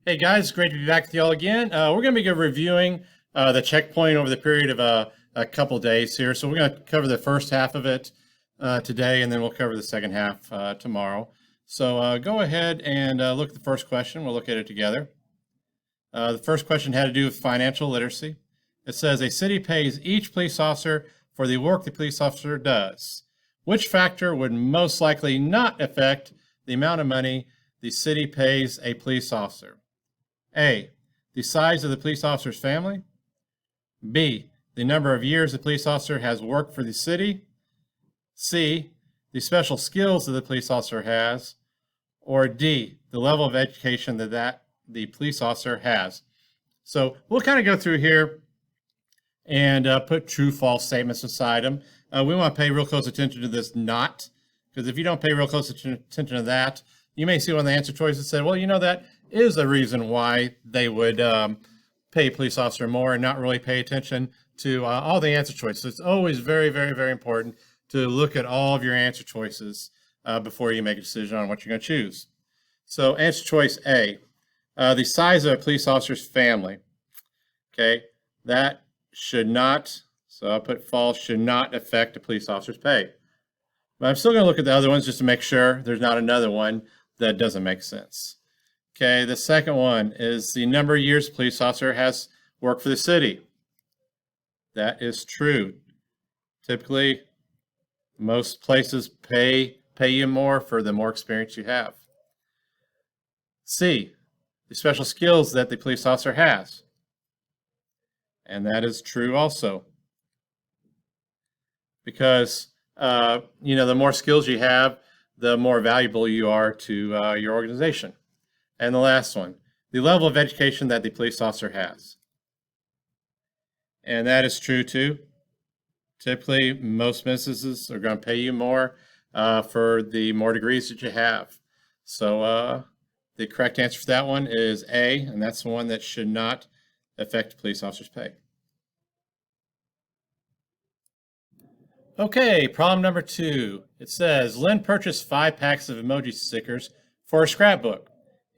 Hey guys, great to be back with y'all again. We're going to be reviewing the checkpoint over the period of a couple days here. So we're going to cover the first half of it today, and then we'll cover the second half tomorrow. So go ahead and look at the first question. We'll look at it together. The first question had to do with financial literacy. It says a city pays each police officer for the work the police officer does. Which factor would most likely not affect the amount of money the city pays a police officer? A, the size of the police officer's family. B, the number of years the police officer has worked for the city. C, the special skills that the police officer has. Or D, the level of education that the police officer has. So we'll kind of go through here and put true, false statements beside them. We want to pay real close attention to this not, because if you don't pay real close attention to that, you may see one of the answer choices said, well, you know, that is a reason why they would pay a police officer more and not really pay attention to all the answer choices. It's always very, very, very important to look at all of your answer choices before you make a decision on what you're going to choose. So answer choice A, the size of a police officer's family. Okay, that should not, so I'll put false, should not affect a police officer's pay. But I'm still going to look at the other ones just to make sure there's not another one that doesn't make sense. Okay, the second one is the number of years a police officer has worked for the city. That is true. Typically, most places pay you more for the more experience you have. C, the special skills that the police officer has. And that is true also. Because, the more skills you have, the more valuable you are to your organization. And the last one, the level of education that the police officer has. And that is true too. Typically, most businesses are going to pay you more for the more degrees that you have. So the correct answer for that one is A, and that's the one that should not affect a police officer's pay. Okay, problem number 2. It says, Lynn purchased 5 packs of emoji stickers for a scrapbook.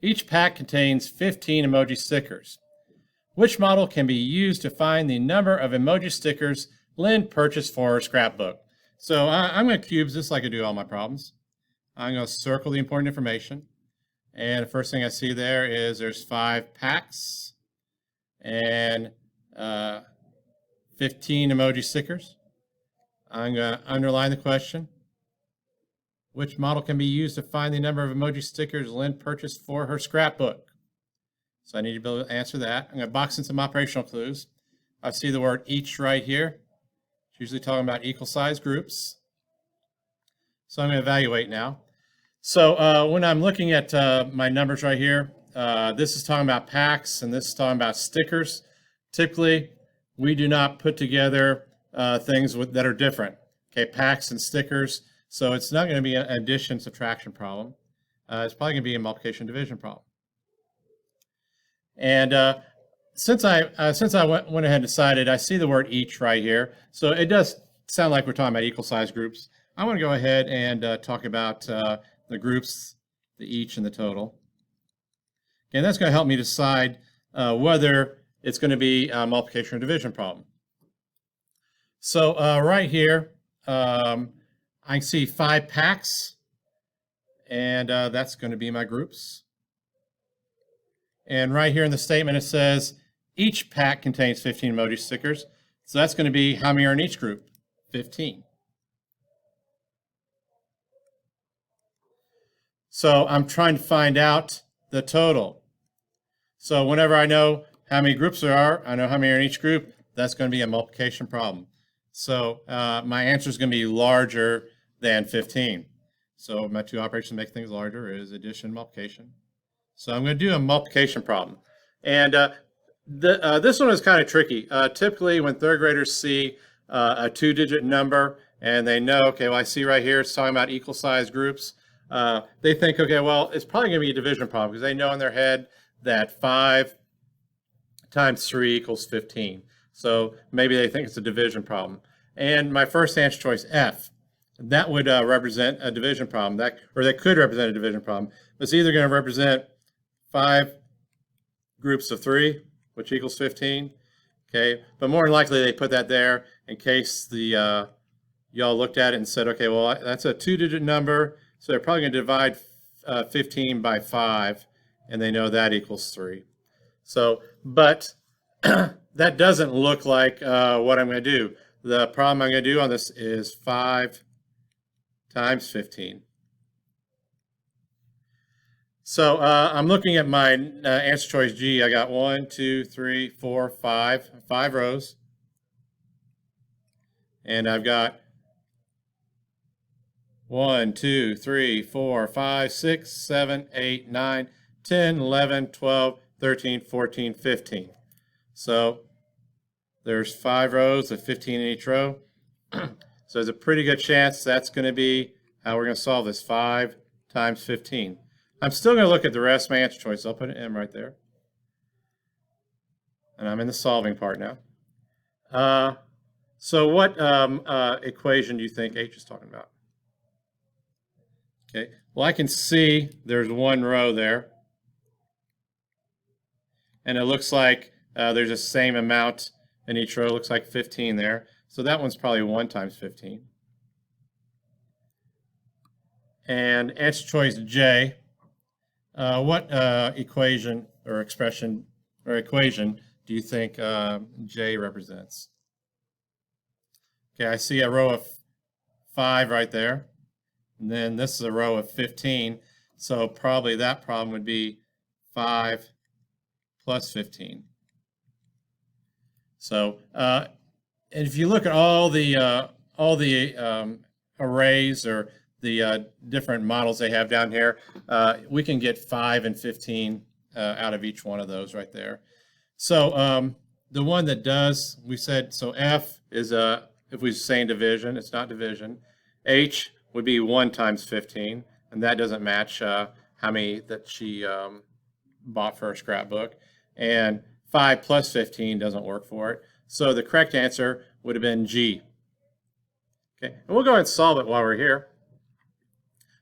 Each pack contains 15 emoji stickers. Which model can be used to find the number of emoji stickers Lynn purchased for her scrapbook? So I'm going to cube this like I do all my problems. I'm going to circle the important information. And the first thing I see there is there's 5 packs and 15 emoji stickers. I'm going to underline the question. Which model can be used to find the number of emoji stickers Lynn purchased for her scrapbook? So I need to be able to answer that. I'm going to box in some operational clues. I see the word each right here. It's usually talking about equal size groups. So I'm going to evaluate now. So when I'm looking at my numbers right here, this is talking about packs and this is talking about stickers. Typically, we do not put together things that are different. Okay, packs and stickers. So it's not going to be an addition subtraction problem. It's probably going to be a multiplication division problem. And since I went ahead and decided, I see the word each right here. So it does sound like we're talking about equal size groups. I want to go ahead and talk about the groups, the each, and the total. And that's going to help me decide whether it's going to be a multiplication or division problem. So right here, I see 5 packs, and that's going to be my groups. And right here in the statement, it says each pack contains 15 emoji stickers. So that's going to be how many are in each group? 15. So I'm trying to find out the total. So whenever I know how many groups there are, I know how many are in each group, that's going to be a multiplication problem. So my answer is going to be larger than 15. So my 2 operations to make things larger is addition and multiplication. So I'm going to do a multiplication problem. And this one is kind of tricky. Typically, when 3rd graders see a 2-digit number and they know, okay, well, I see right here it's talking about equal size groups, they think, okay, well, it's probably going to be a division problem because they know in their head that 5 times 3 equals 15. So maybe they think it's a division problem. And my first answer choice, F, that would represent a division problem. That could represent a division problem. It's either going to represent 5 groups of 3, which equals 15. Okay, but more than likely they put that there in case the y'all looked at it and said, okay, well, that's a 2-digit number, so they're probably going to divide 15 by 5, and they know that equals 3. So, but that doesn't look like what I'm going to do. The problem I'm going to do on this is 5 times 15. So I'm looking at my answer choice G. I got 1, 2, 3, 4, 5 rows. And I've got 1, 2, 3, 4, 5, 6, 7, 8, 9, 10, 11, 12, 13, 14, 15. So there's 5 rows of 15 in each row. So there's a pretty good chance that's going to be how we're going to solve this, 5 times 15. I'm still going to look at the rest of my answer choice. I'll put an M right there. And I'm in the solving part now. So what equation do you think H is talking about? Okay, well, I can see there's 1 row there. And it looks like there's the same amount in each row. It looks like 15 there. So that one's probably 1 times 15. And answer choice J. What equation or expression or equation do you think J represents? Okay, I see a row of 5 right there. And then this is a row of 15. So probably that problem would be 5 plus 15. So and if you look at all the arrays or the different models they have down here, we can get 5 and 15 out of each one of those right there. So the one that does, we said, so F is if we say in division, it's not division. H would be 1 times 15, and that doesn't match how many that she bought for her scrapbook. And 5 plus 15 doesn't work for it. So the correct answer would have been G. Okay, and we'll go ahead and solve it while we're here.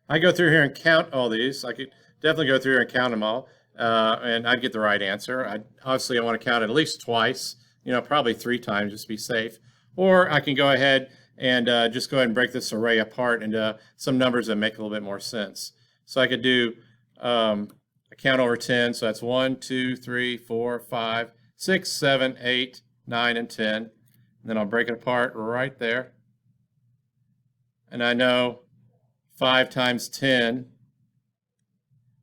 I go through here and count all these. I could definitely go through here and count them all, and I'd get the right answer. Obviously, I want to count it at least twice, probably 3 times just to be safe. Or I can go ahead and just go ahead and break this array apart into some numbers that make a little bit more sense. So I could do a count over 10. So that's 1, 2, 3, 4, 5, 6, 7, 8, 9, and 10. And then I'll break it apart right there. And I know 5 times 10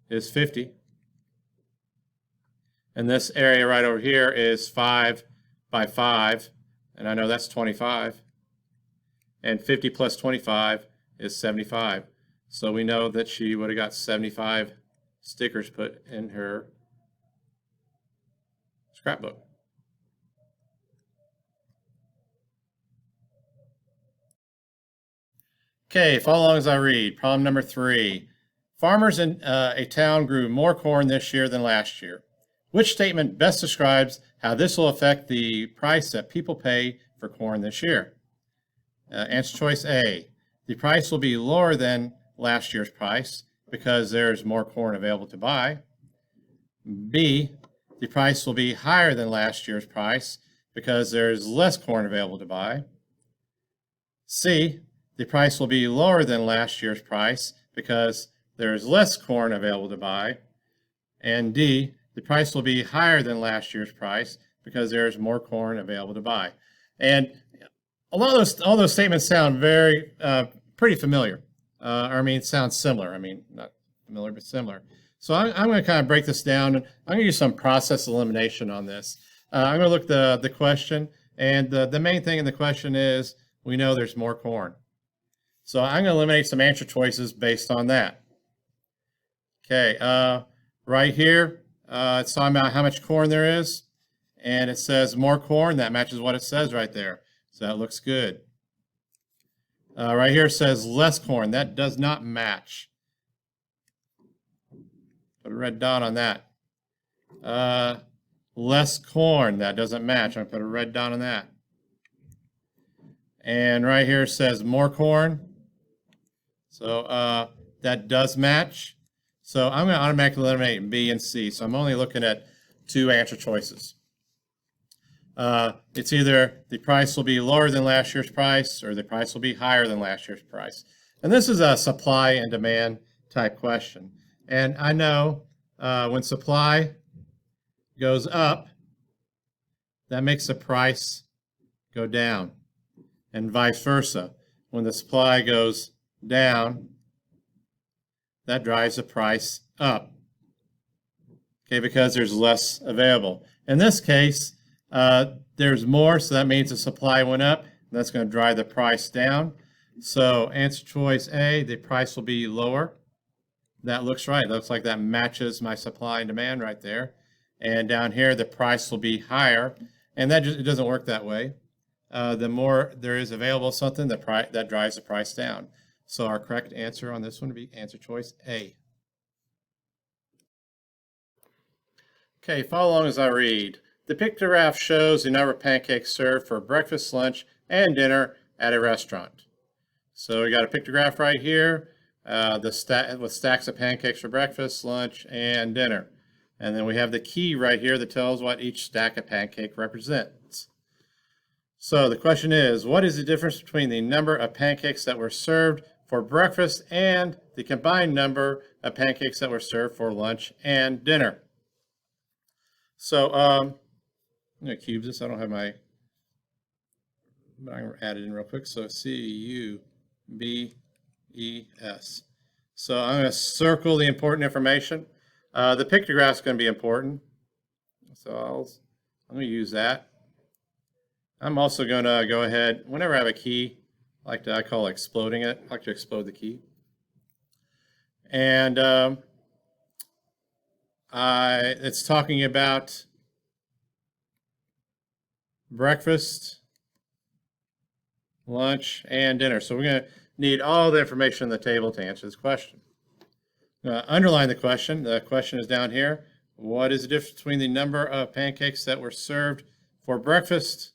is 50. And this area right over here is 5 by 5. And I know that's 25. And 50 plus 25 is 75. So we know that she would have got 75 stickers put in her scrapbook. Okay, follow along as I read. Problem number 3. Farmers in a town grew more corn this year than last year. Which statement best describes how this will affect the price that people pay for corn this year? Answer choice A. The price will be lower than last year's price because there's more corn available to buy. B. The price will be higher than last year's price because there's less corn available to buy. C. The price will be lower than last year's price because there's less corn available to buy. And D. The price will be higher than last year's price because there's more corn available to buy. And all those statements sound very pretty familiar. Sound similar. Not familiar, but similar. So I'm going to kind of break this down. I'm going to use some process elimination on this. I'm going to look at the question, and the main thing in the question is we know there's more corn. So I'm going to eliminate some answer choices based on that. Okay, right here, it's talking about how much corn there is, and it says more corn. That matches what it says right there. So that looks good. Right here it says less corn. That does not match. Put a red dot on that. Less corn. That doesn't match. I'm going to put a red dot on that. And right here it says more corn. So that does match. So I'm going to automatically eliminate B and C. So I'm only looking at two answer choices. It's either the price will be lower than last year's price or the price will be higher than last year's price. And this is a supply and demand type question. And I know when supply goes up, that makes the price go down, and vice versa. When the supply goes down, that drives the price up, okay, because there's less available. In this case, there's more, so that means the supply went up, and that's going to drive the price down. So answer choice A, the price will be lower. That looks right. It looks like that matches my supply and demand right there. And down here, the price will be higher. And that just, it doesn't work that way. The more there is available of something, that drives the price down. So our correct answer on this one would be answer choice A. Okay, follow along as I read. The pictograph shows the number of pancakes served for breakfast, lunch, and dinner at a restaurant. So we got a pictograph right here, with stacks of pancakes for breakfast, lunch, and dinner. And then we have the key right here that tells what each stack of pancake represents. So the question is, what is the difference between the number of pancakes that were served for breakfast and the combined number of pancakes that were served for lunch and dinner? So I'm going to cube this. I don't have my, but I'm going to add it in real quick. So CUBES. So I'm going to circle the important information. The pictograph is going to be important. So I'm going to use that. I'm also going to go ahead, whenever I have a key, I call exploding it. I like to explode the key. And it's talking about breakfast, lunch, and dinner. So we're going to need all the information in the table to answer this question. Underline the question. The question is down here. What is the difference between the number of pancakes that were served for breakfast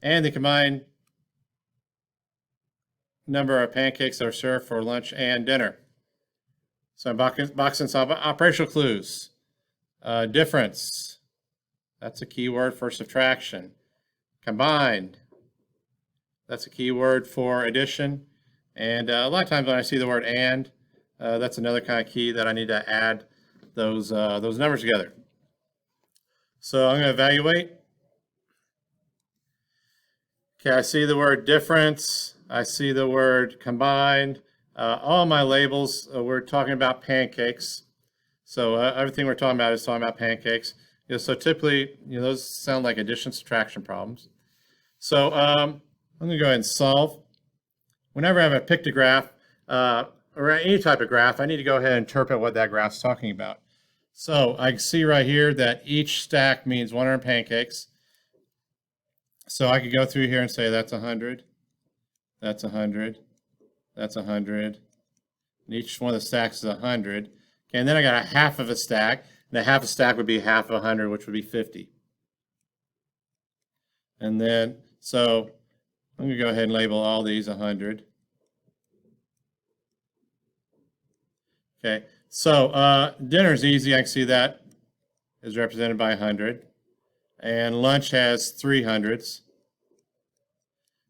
and the combined number of pancakes that are served for lunch and dinner? So I'm boxing some operational clues. Difference. That's a key word for subtraction. Combined. That's a key word for addition. And a lot of times when I see the word and, that's another kind of key that I need to add those numbers together. So I'm going to evaluate. Okay, I see the word difference. I see the word combined. All my labels, we're talking about pancakes. So everything we're talking about is talking about pancakes. So typically, those sound like addition subtraction problems. So I'm going to go ahead and solve. Whenever I have a pictograph or any type of graph, I need to go ahead and interpret what that graph's talking about. So I see right here that each stack means 100 pancakes. So I could go through here and say that's 100, that's 100, that's 100, and each one of the stacks is 100. Okay, and then I got a half of a stack, and a half a stack would be half of 100, which would be 50. And then, so I'm going to go ahead and label all these 100. Okay, so dinner's easy. I can see that is represented by 100. And lunch has 300s.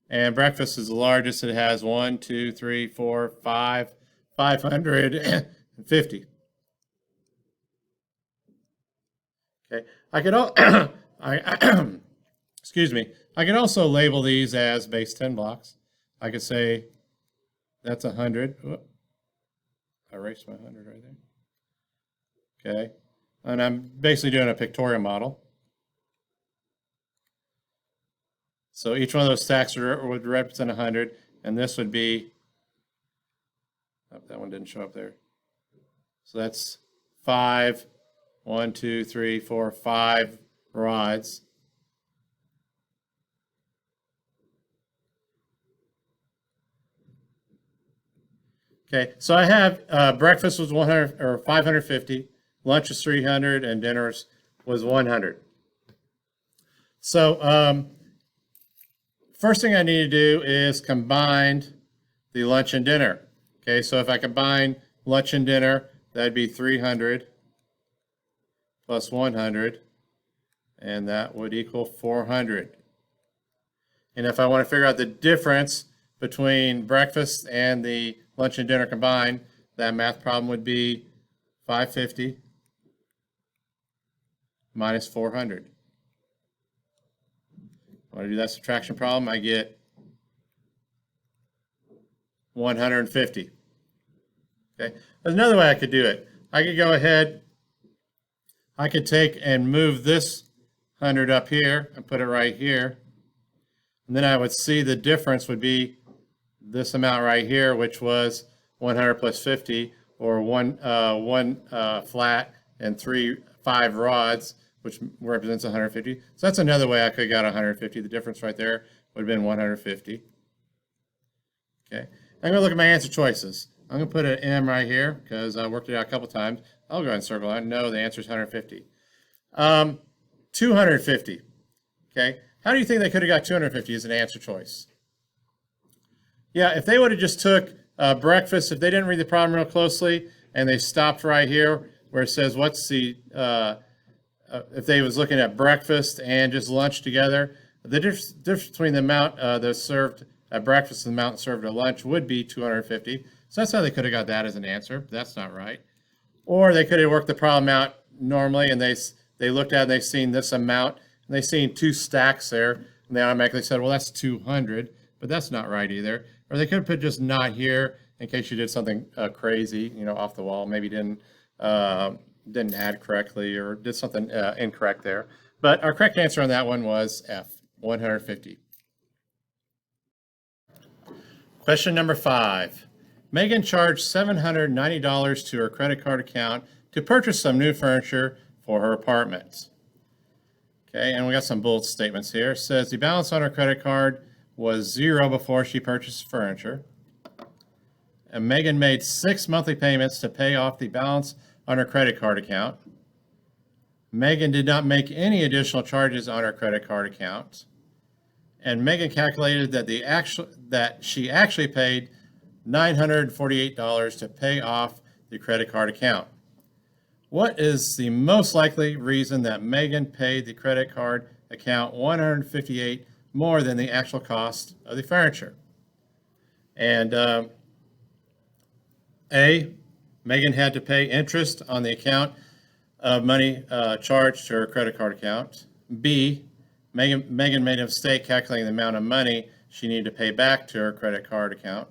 And breakfast is the largest. It has 1, 2, 3, 4, 5, 550. Okay, I could excuse me. I could also label these as base 10 blocks. I could say that's 100. Whoop. I erased my 100 right there. Okay, and I'm basically doing a pictorial model. So each one of those stacks would represent 100, and this would be, oh, that one didn't show up there. So that's 5, 1, 2, 3, 4, 5 rods. Okay, so I have breakfast was 100 or 550, lunch was 300, and dinner was 100. So first thing I need to do is combine the lunch and dinner. Okay, so if I combine lunch and dinner, that'd be 300 plus 100 and that would equal 400. And if I want to figure out the difference between breakfast and the lunch and dinner combined, that math problem would be 550 minus 400. When I do that subtraction problem, I get 150. Okay, there's another way I could do it. I could go ahead, I could take and move this 100 up here and put it right here. And then I would see the difference would be this amount right here, which was 100 plus 50, or one flat and 5 rods, which represents 150. So that's another way I could have got 150. The difference right there would have been 150. Okay, I'm going to look at my answer choices. I'm going to put an M right here because I worked it out a couple times. I'll go ahead and circle it. No, the answer is 150. 250. Okay, how do you think they could have got 250 as an answer choice? Yeah, if they would have just took breakfast, if they didn't read the problem real closely and they stopped right here where it says what's the, if they was looking at breakfast and just lunch together, the difference between the amount that's served at breakfast and the amount served at lunch would be 250. So that's how they could have got that as an answer. That's not right. Or they could have worked the problem out normally and they looked at it and they seen this amount and they seen 2 stacks there and they automatically said, well, that's 200, but that's not right either. Or they could have put just not here in case you did something crazy, you know, off the wall. Maybe didn't add correctly or did something incorrect there. But our correct answer on that one was F, 150. Question number 5. Megan charged $790 to her credit card account to purchase some new furniture for her apartment. Okay, and we got some bold statements here. It says the balance on her credit card was 0 before she purchased furniture. And Megan made 6 monthly payments to pay off the balance on her credit card account. Megan did not make any additional charges on her credit card account. And Megan calculated that she actually paid $948 to pay off the credit card account. What is the most likely reason that Megan paid the credit card account $158 more than the actual cost of the furniture? And A, Megan had to pay interest on the account of money charged to her credit card account. B, Megan made a mistake calculating the amount of money she needed to pay back to her credit card account.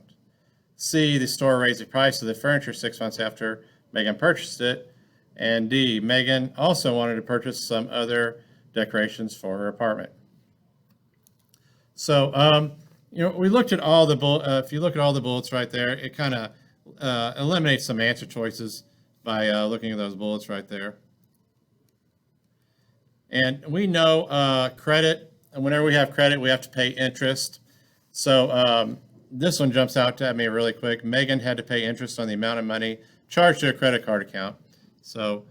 C, the store raised the price of the furniture 6 months after Megan purchased it. And D, Megan also wanted to purchase some other decorations for her apartment. So, you know, we looked at all the if you look at all the bullets right there, it kind of eliminates some answer choices by looking at those bullets right there. And we know credit, and whenever we have credit, we have to pay interest. So this one jumps out at me really quick. Megan had to pay interest on the amount of money charged to her credit card account. So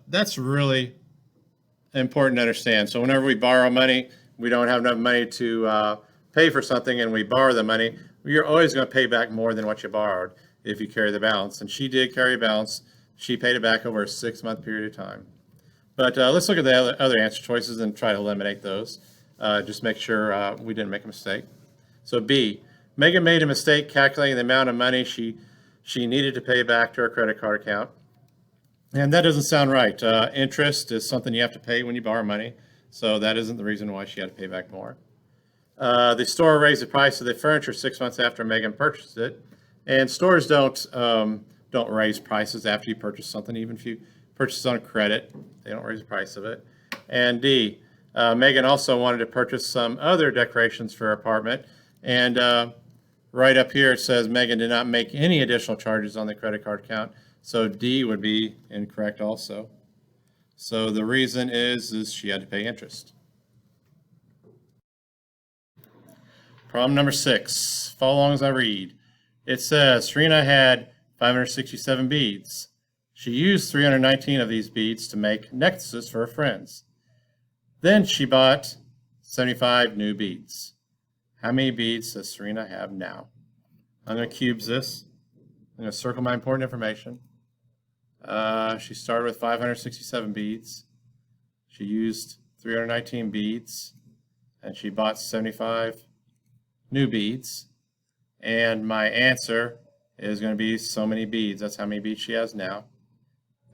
that's really important to understand. So whenever we borrow money, we don't have enough money to pay for something and we borrow the money, you're always going to pay back more than what you borrowed if you carry the balance. And she did carry a balance. She paid it back over a 6-month period of time. But let's look at the other answer choices and try to eliminate those. Just make sure we didn't make a mistake. So B, Megan made a mistake calculating the amount of money she needed to pay back to her credit card account. And that doesn't sound right. Interest is something you have to pay when you borrow money. So that isn't the reason why she had to pay back more. The store raised the price of the furniture 6 months after Megan purchased it. And stores don't raise prices after you purchase something, even if you purchase on credit, they don't raise the price of it. And D, Megan also wanted to purchase some other decorations for her apartment. And right up here it says Megan did not make any additional charges on the credit card account. So D would be incorrect also. So the reason is she had to pay interest. Problem number 6. Follow along as I read. It says Serena had 567 beads. She used 319 of these beads to make necklaces for her friends. Then she bought 75 new beads. How many beads does Serena have now? I'm going to cubes this. I'm going to circle my important information. She started with 567 beads. She used 319 beads, and she bought 75 new beads. And my answer is going to be so many beads. That's how many beads she has now.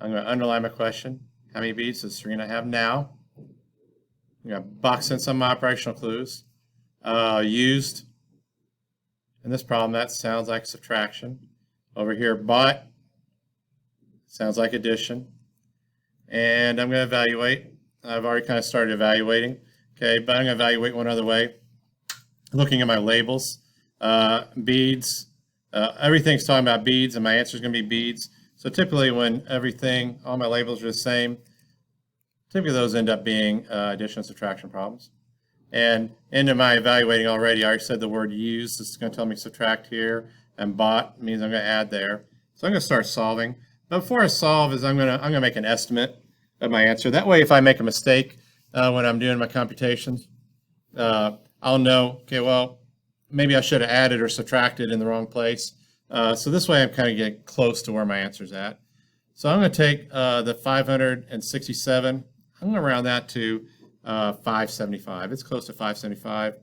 I'm going to underline my question. How many beads does Serena have now? I'm going to box in some operational clues. Used. In this problem, that sounds like subtraction. Over here, bought. Sounds like addition. And I'm going to evaluate. I've already kind of started evaluating. Okay, but I'm going to evaluate one other way. Looking at my labels. Beads. Everything's talking about beads, and my answer is going to be beads. So typically when all my labels are the same, typically those end up being addition and subtraction problems. And into my evaluating already, I already said the word used. This is going to tell me subtract here, and bought means I'm going to add there. So I'm going to start solving. But before I solve, I'm going to make an estimate of my answer. That way, if I make a mistake when I'm doing my computations, I'll know, okay, well, maybe I should have added or subtracted in the wrong place. So this way I'm kind of getting close to where my answer's at. So I'm going to take the 567, I'm going to round that to 575. It's close to 575.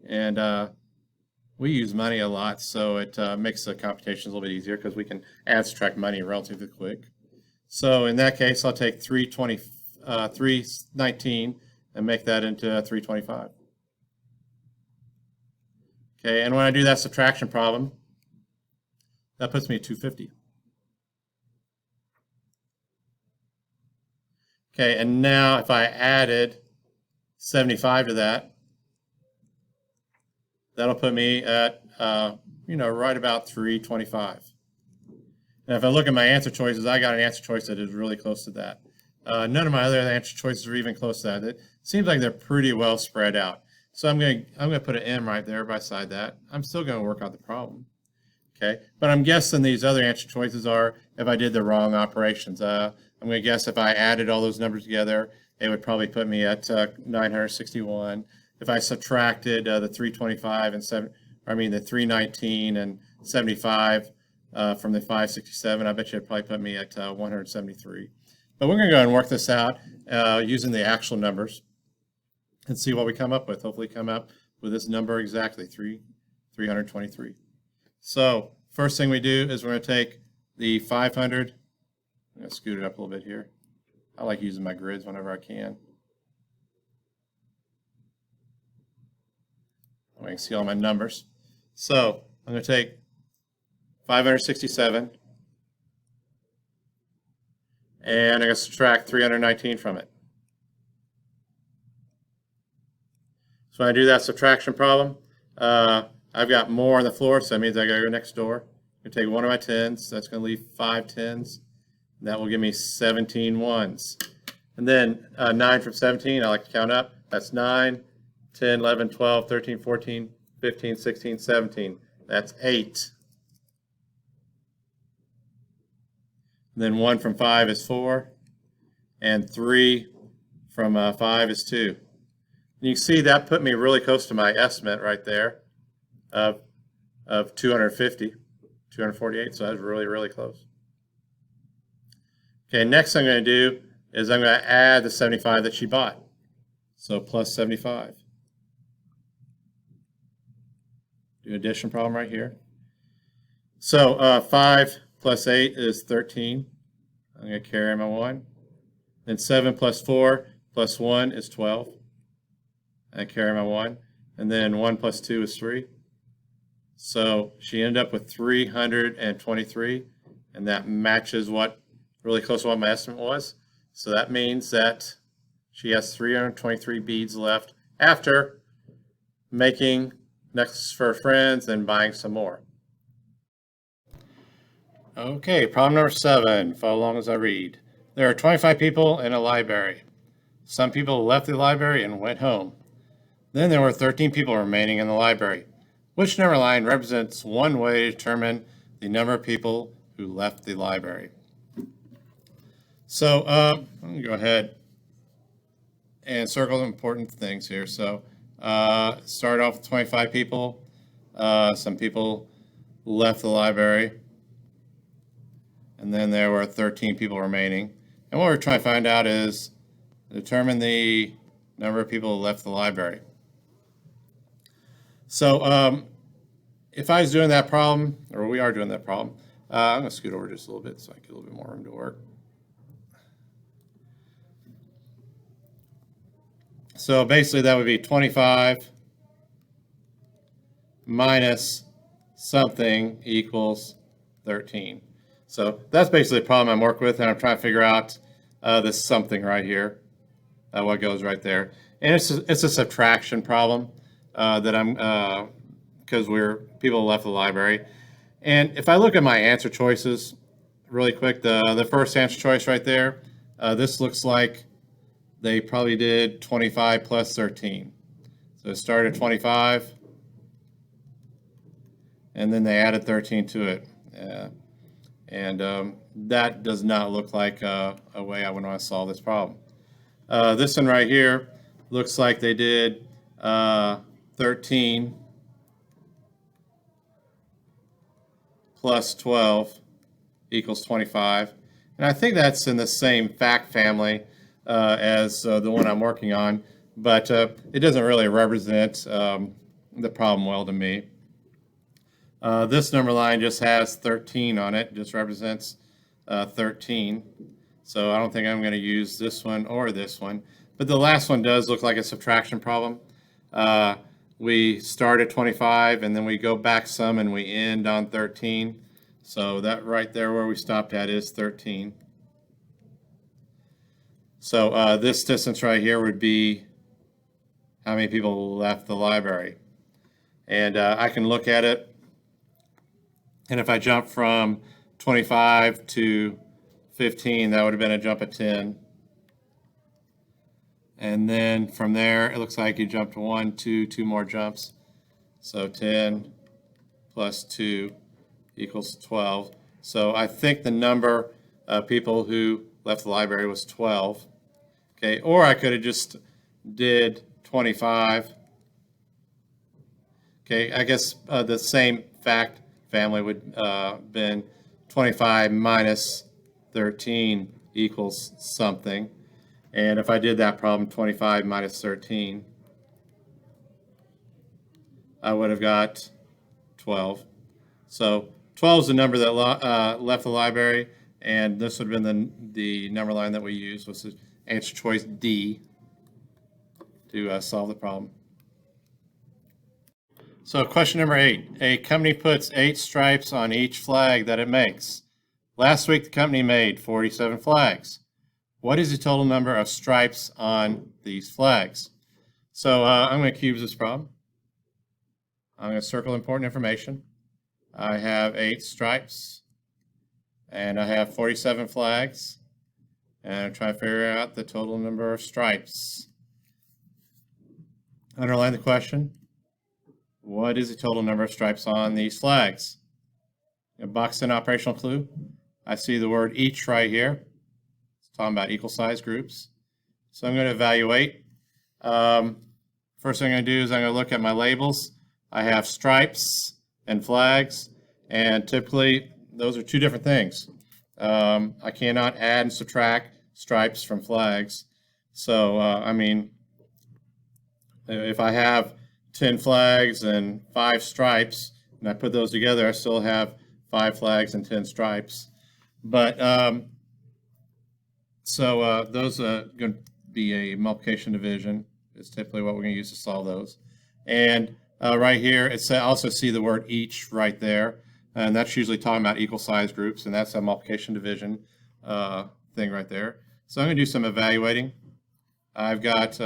And we use money a lot, so it makes the computations a little bit easier because we can add, subtract money relatively quick. So in that case, I'll take 319 and make that into 325. Okay, and when I do that subtraction problem, that puts me at 250. Okay, and now if I added 75 to that, that'll put me at, right about 325. And if I look at my answer choices, I got an answer choice that is really close to that. None of my other answer choices are even close to that. It seems like they're pretty well spread out. So I'm going to put an M right there beside that. I'm still going to work out the problem. Okay, but I'm guessing these other answer choices are if I did the wrong operations. I'm going to guess if I added all those numbers together, it would probably put me at 961. If I subtracted the 325 and the 319 and 75 from the 567, I bet you it'd probably put me at 173. But we're going to go and work this out using the actual numbers and see what we come up with. Hopefully come up with this number exactly, 323. So first thing we do is we're going to take the 500. I'm going to scoot it up a little bit here. I like using my grids whenever I can. I can see all my numbers. So I'm going to take 567 and I'm going to subtract 319 from it. So when I do that subtraction problem, I've got more on the floor, so that means I got to go next door. I'm going to take one of my tens. That's going to leave 5 tens. And that will give me 17 ones. And then 9 from 17, I like to count up. That's 9, 10, 11, 12, 13, 14, 15, 16, 17. That's 8. And then 1 from 5 is 4. And 3 from 5 is 2. And you can see that put me really close to my estimate right there of 250, 248. So that's really, really close. Okay, next I'm going to do is I'm going to add the 75 that she bought. So plus 75. Do addition problem right here. So 5 plus 8 is 13. I'm going to carry my 1. Then 7 plus 4 plus 1 is 12. I carry my 1. And then 1 plus 2 is 3. So she ended up with 323. And that matches really close to what my estimate was. So that means that she has 323 beads left after making necklaces for her friends and buying some more. Okay, problem number 7. Follow along as I read. There are 25 people in a library. Some people left the library and went home. Then there were 13 people remaining in the library. Which number line represents one way to determine the number of people who left the library? So I'm going to go ahead and circle the important things here. So start off with 25 people. Some people left the library. And then there were 13 people remaining. And what we're trying to find out is determine the number of people who left the library. So if I was doing that problem, or we are doing that problem, I'm going to scoot over just a little bit so I get a little bit more room to work. So basically that would be 25 minus something equals 13. So that's basically the problem I'm working with, and I'm trying to figure out this something right here, what goes right there. And it's a subtraction problem that I'm, because people left the library. And if I look at my answer choices really quick, the first answer choice right there, this looks like they probably did 25 plus 13. So it started at 25, and then they added 13 to it. And that does not look like a way I would want to solve this problem. This one right here looks like they did 13 plus 12 equals 25. And I think that's in the same fact family as the one I'm working on, but it doesn't really represent the problem well to me. This number line just has 13 on it, just represents 13. So I don't think I'm going to use this one or this one. But the last one does look like a subtraction problem. We start at 25 and then we go back some and we end on 13. So that right there where we stopped at is 13. So this distance right here would be how many people left the library. And I can look at it. And if I jump from 25 to 15, that would have been a jump of 10. And then from there, it looks like you jumped 1, 2 more jumps. So 10 plus 2 equals 12. So I think the number of people who left the library was 12. Okay, or I could have just did 25. Okay, I guess the same fact family would been 25 minus 13 equals something. And if I did that problem, 25 minus 13, I would have got 12. So 12 is the number that left the library, and this would have been the number line that we used, was the answer choice D to solve the problem. So question number 8, a company puts 8 stripes on each flag that it makes. Last week the company made 47 flags. What is the total number of stripes on these flags? So I'm going to cube this problem. I'm going to circle important information. I have 8 stripes and I have 47 flags, and I'm trying to figure out the total number of stripes. Underline the question. What is the total number of stripes on these flags? A box in operational clue. I see the word each right here. It's talking about equal size groups. So I'm going to evaluate. First thing I'm going to do is I'm going to look at my labels. I have stripes and flags, and typically those are two different things. I cannot add and subtract stripes from flags. So, I mean, if I have 10 flags and 5 stripes, and I put those together, I still have 5 flags and 10 stripes. But those are going to be a multiplication division. It's typically what we're going to use to solve those. And right here, I also see the word each right there, and that's usually talking about equal size groups, and that's a multiplication division thing right there. So I'm going to do some evaluating. I've got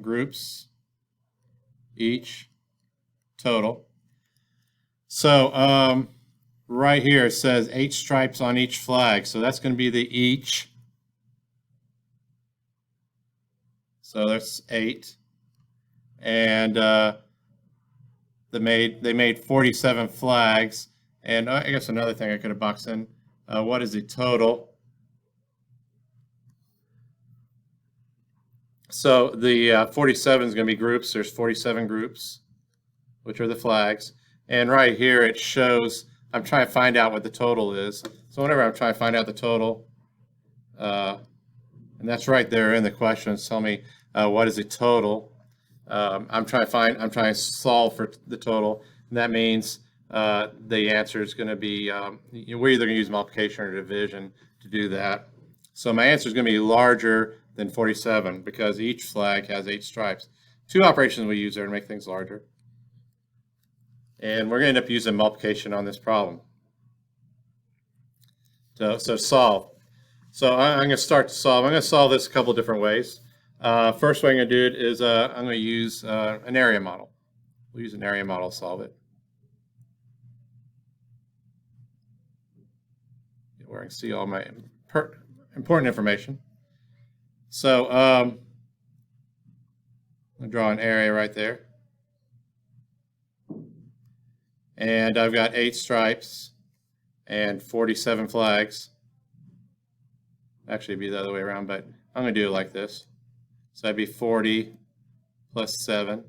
groups, each, total. So right here it says 8 stripes on each flag, so that's going to be the each. So that's 8, and they made 47 flags. And I guess another thing I could have boxed in, what is the total? So the 47 is going to be groups. There's 47 groups, which are the flags. And right here it shows, I'm trying to find out what the total is. So whenever I'm trying to find out the total, and that's right there in the question, tell me what is the total. I'm trying to solve for the total, and that means the answer is going to be, we're either going to use multiplication or division to do that. So my answer is going to be larger than 47 because each flag has 8 stripes. 2 operations we use there to make things larger. And we're going to end up using multiplication on this problem. So solve. So I'm going to start to solve. I'm going to solve this a couple different ways. First way I'm going to do it is I'm going to use an area model. We'll use an area model to solve it. Where I can see all my important information. So I'll draw an area right there. And I've got 8 stripes and 47 flags. Actually, it'd be the other way around, but I'm going to do it like this. So that'd be 40 plus 7.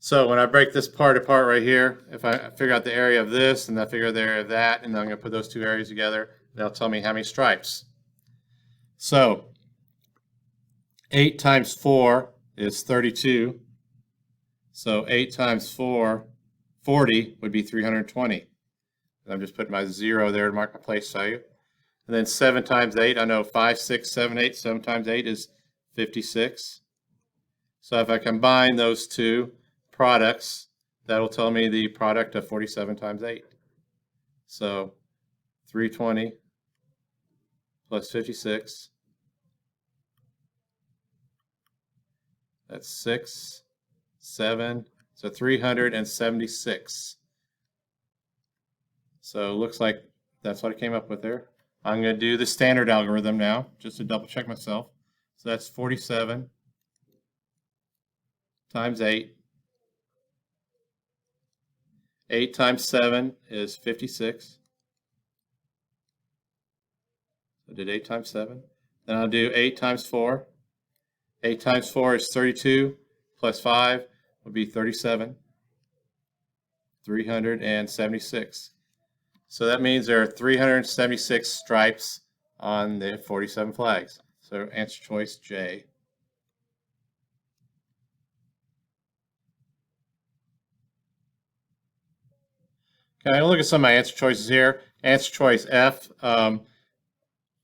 So when I break this part apart right here, if I figure out the area of this and I figure out the area of that, and then I'm going to put those 2 areas together, that'll tell me how many stripes. So 8 times 4 is 32. So 8 times 4, 40 would be 320. I'm just putting my 0 there to mark my place value. And then 7 times 8, I know 5, 6, 7, 8. 7 times 8 is 56. So if I combine those 2 products, that'll tell me the product of 47 times 8. So 320 plus 56. That's 6, 7, so 376. So it looks like that's what I came up with there. I'm going to do the standard algorithm now, just to double check myself. So that's 47 times 8. 8 times 7 is 56. So I did 8 times 7. Then I'll do 8 times 4. 8 times 4 is 32, plus 5 would be 37. 376. So that means there are 376 stripes on the 47 flags. So answer choice J. Okay, I'll look at some of my answer choices here. Answer choice F.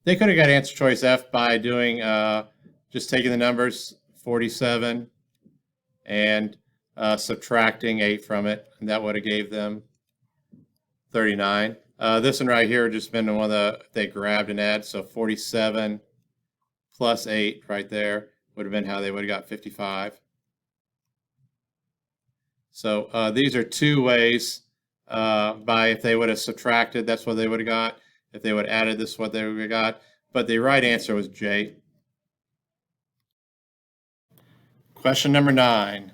They could have got answer choice F by doing just taking the numbers 47 and subtracting 8 from it, and that would have gave them 39. This one right here just been the one that they grabbed and add, so 47 plus 8 right there would have been how they would have got 55. So these are 2 ways by if they would have subtracted, that's what they would have got. If they would have added, this is what they would have got. But the right answer was J. Question number 9.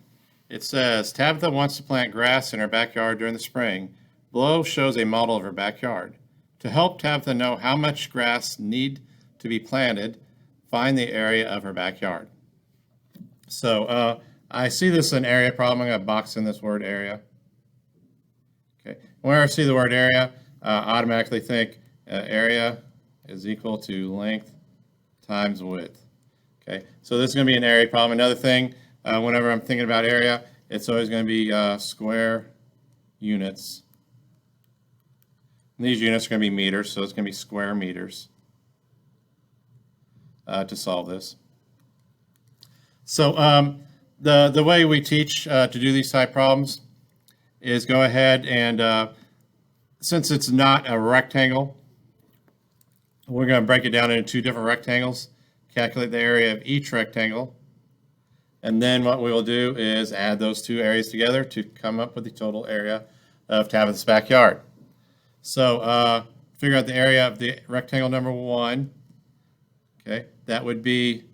It says, Tabitha wants to plant grass in her backyard during the spring. Below shows a model of her backyard. To help Tabitha know how much grass need to be planted, find the area of her backyard. So I see this as an area problem. I'm going to box in this word area. Okay. Whenever I see the word area, automatically think area is equal to length times width. Okay, so this is going to be an area problem. Another thing, whenever I'm thinking about area, it's always going to be square units. And these units are going to be meters, so it's going to be square meters to solve this. So the way we teach to do these type problems is go ahead and, since it's not a rectangle, we're going to break it down into 2 different rectangles, calculate the area of each rectangle, and then what we will do is add those 2 areas together to come up with the total area of Tabitha's backyard. So figure out the area of the rectangle number 1. Okay, that would be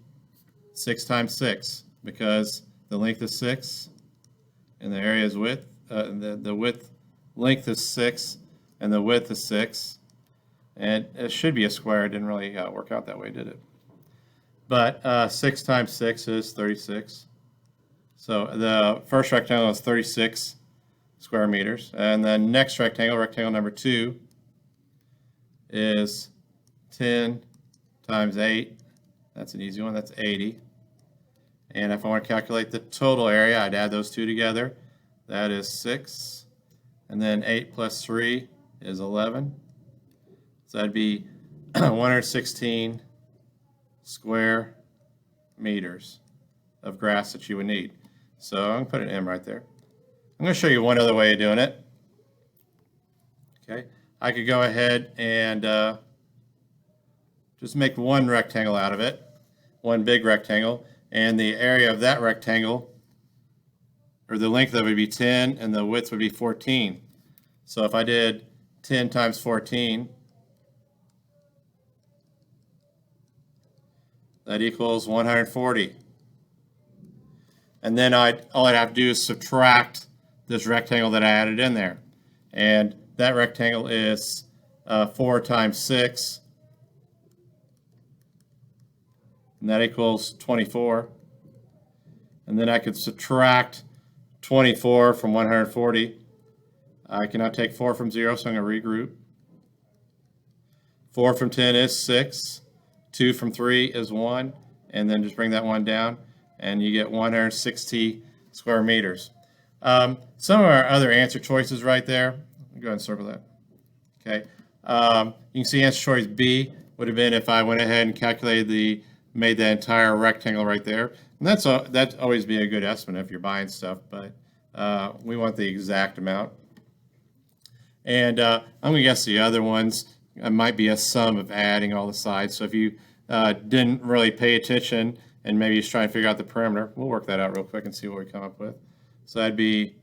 6 times 6 because the length is 6 and the area is width. The length is 6 and the width is 6. And it should be a square. It didn't really work out that way, did it? But 6 times 6 is 36. So the first rectangle is 36 square meters. And the next rectangle, rectangle number 2, is 10 times 8 That's an easy one. That's 80. And if I want to calculate the total area, I'd add those two together. That is 6. And then 8 plus 3 is 11. So that'd be 116 square meters of grass that you would need. So I'm going to put an M right there. I'm going to show you one other way of doing it. Okay, I could go ahead and just make one rectangle out of it, one big rectangle, and the area of that rectangle, or the length of it would be 10 and the width would be 14. So if I did 10 times 14, that equals 140. And then all I'd have to do is subtract this rectangle that I added in there. And that rectangle is 4 times 6, and that equals 24. And then I could subtract 24 from 140. I cannot take 4 from 0, so I'm going to regroup. 4 from 10 is 6. 2 from 3 is 1. And then just bring that one down, and you get 160 square meters. Some of our other answer choices right there. Go ahead and circle that. Okay. You can see answer choice B would have been if I went ahead and calculated made that entire rectangle right there. And that'd always be a good estimate if you're buying stuff, but we want the exact amount. And I'm going to guess the other ones might be a sum of adding all the sides. So if you didn't really pay attention and maybe just try and figure out the perimeter, we'll work that out real quick and see what we come up with. So that'd be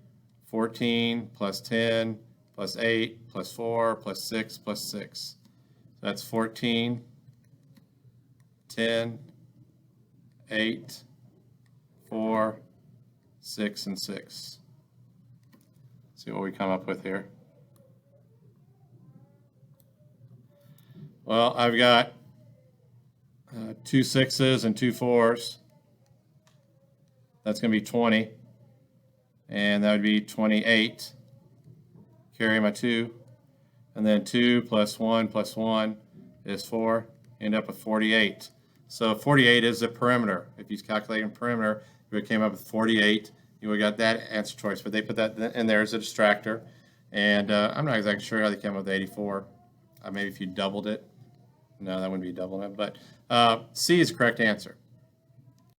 14 plus 10 plus 8 plus 4 plus 6 plus 6. So that's 14, 10, 8, 4, 6, and 6. Let's see what we come up with here. Well, I've got 2 6s and 2 4s. That's going to be 20. And that would be 28. Carry my 2. And then 2 plus 1 is 4. End up with 48. So 48 is the perimeter. If you calculate in perimeter, you would came up with 48. You would have got that answer choice, but they put that in there as a distractor. And I'm not exactly sure how they came up with 84. Maybe if you doubled it. No, that wouldn't be doubling it. But C is the correct answer.